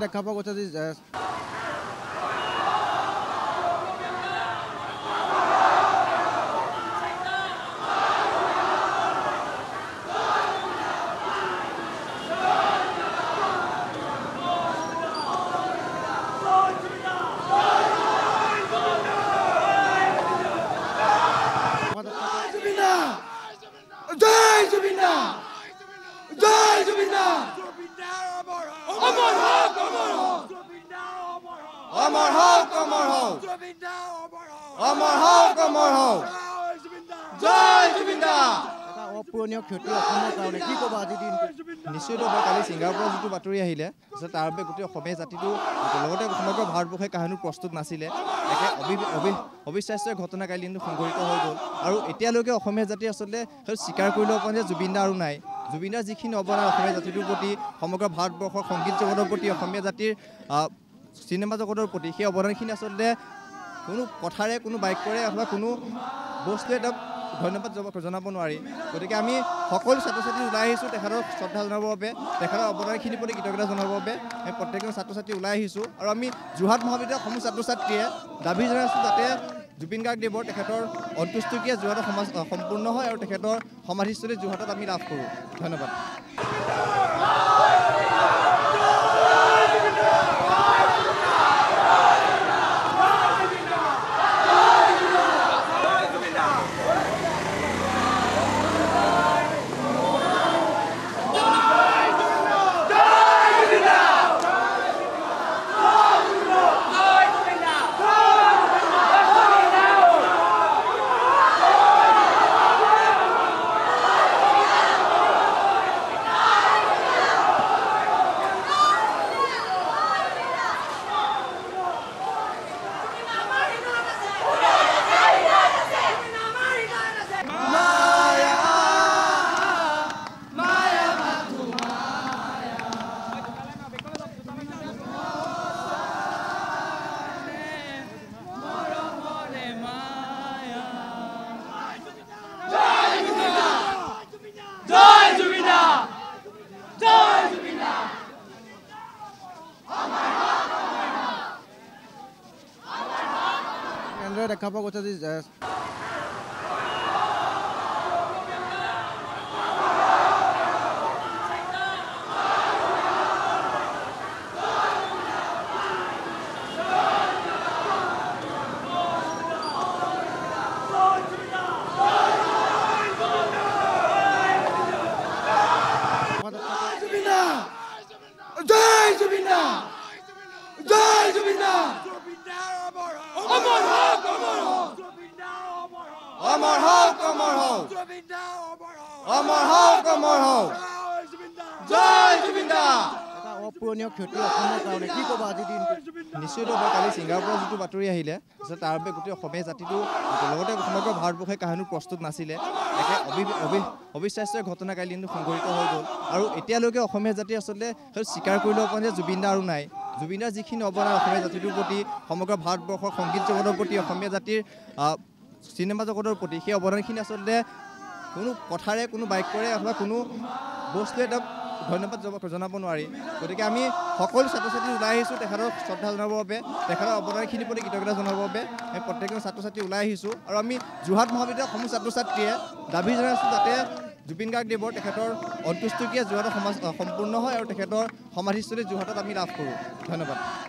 দেখা পোৱা গৈছে যে অপূৰণীয় ক্ষতি অসমৰ কাৰণে কি ক'বা আজি দিনটো নিশ্চয়কৈ কালি ছিংগাপুৰৰ যিটো বাতৰি আহিলে তাৰ বাবে গোটেই অসমীয়া জাতিটো লগতে সমগ্ৰ ভাৰতবৰ্ষে কাহিনী প্ৰস্তুত নাছিলে একে অবিশ্বাস্য ঘটনা কালি দিনটো সংঘটিত হৈ গ'ল আৰু এতিয়ালৈকে অসমীয়া জাতি আচলতে স্বীকাৰ কৰি ল'ব পাৰে যে জুবিন দা আৰু নাই জুবিন দাৰ যিখিনি অৱদান অসমীয়া জাতিটোৰ প্ৰতি সমগ্ৰ ভাৰতবৰ্ষৰ সংগীত জগতৰ প্ৰতি অসমীয়া জাতিৰ চিনেমা জগতৰ প্ৰতি সেই অৱদানখিনি আচলতে কোনো কথাৰে কোনো বাক্যৰে অথবা কোনো বস্তুৱে তেওঁক ধন্যবাদ জনাব নোৱাৰি গতিকে আমি সকলো ছাত্ৰ ছাত্ৰী ওলাই আহিছোঁ তেখেতক শ্ৰদ্ধা জনাবৰ বাবে তেখেতৰ অৱদানখিনিৰ প্ৰতি কৃতজ্ঞতা জনাবৰ বাবে আমি প্ৰত্যেকজন ছাত্ৰ ছাত্ৰী ওলাই আহিছোঁ আৰু আমি যোৰহাট মহাবিদ্যালয়ৰ সমূহ ছাত্ৰ ছাত্ৰীয়ে দাবী জনাইছোঁ যাতে জুবিন গাৰ্গদেৱৰ তেখেতৰ অন্ত্যেষ্টিক্ৰিয়া যোৰহাটত সম্পূৰ্ণ হয় আৰু তেখেতৰ সমাধিস্থলী যোৰহাটত আমি লাভ কৰোঁ ধন্যবাদ দেখা পোৱা গৈছে যে অপূৰণীয় ক্ষতি অসমৰ কাৰণে কি ক'বা আজি দিনটো নিশ্চয়কৈ কালি ছিংগাপুৰৰ যিটো বাতৰি আহিলে তাৰ বাবে গোটেই অসমীয়া জাতিটো লগতে সমগ্ৰ ভাৰতবৰ্ষে কাহিনী প্ৰস্তুত নাছিলে একে অবিশ্বাস্য ঘটনা কালি দিনটো সংঘটিত হৈ গ'ল আৰু এতিয়ালৈকে অসমীয়া জাতি আচলতে স্বীকাৰ কৰি ল'ব পাৰে যে জুবিন দা আৰু নাই জুবিন দাৰ যিখিনি অৱদান অসমীয়া জাতিটোৰ প্ৰতি সমগ্ৰ ভাৰতবৰ্ষৰ সংগীত জগতৰ প্ৰতি অসমীয়া জাতিৰ চিনেমা জগতৰ প্ৰতি সেই অৱদানখিনি আচলতে কোনো কথাৰে কোনো বাক্যৰে অথবা কোনো বস্তুৱে তেওঁক ধন্যবাদ জনাব নোৱাৰি গতিকে আমি সকলো ছাত্ৰ ছাত্ৰী ওলাই আহিছোঁ তেখেতক শ্ৰদ্ধা জনাবৰ বাবে তেখেতৰ অৱদানখিনিৰ প্ৰতি কৃতজ্ঞতা জনাবৰ বাবে আমি প্ৰত্যেকজন ছাত্ৰ ছাত্ৰী ওলাই আহিছোঁ আৰু আমি যোৰহাট মহাবিদ্যালয়ৰ সমূহ ছাত্ৰ ছাত্ৰীয়ে দাবী জনাইছোঁ যাতে জুবিন গাৰ্গদেৱৰ তেখেতৰ অন্ত্যেষ্টিক্ৰিয়া যোৰহাটত সম্পূৰ্ণ হয় আৰু তেখেতৰ সমাধিস্থলী যোৰহাটত আমি লাভ কৰোঁ ধন্যবাদ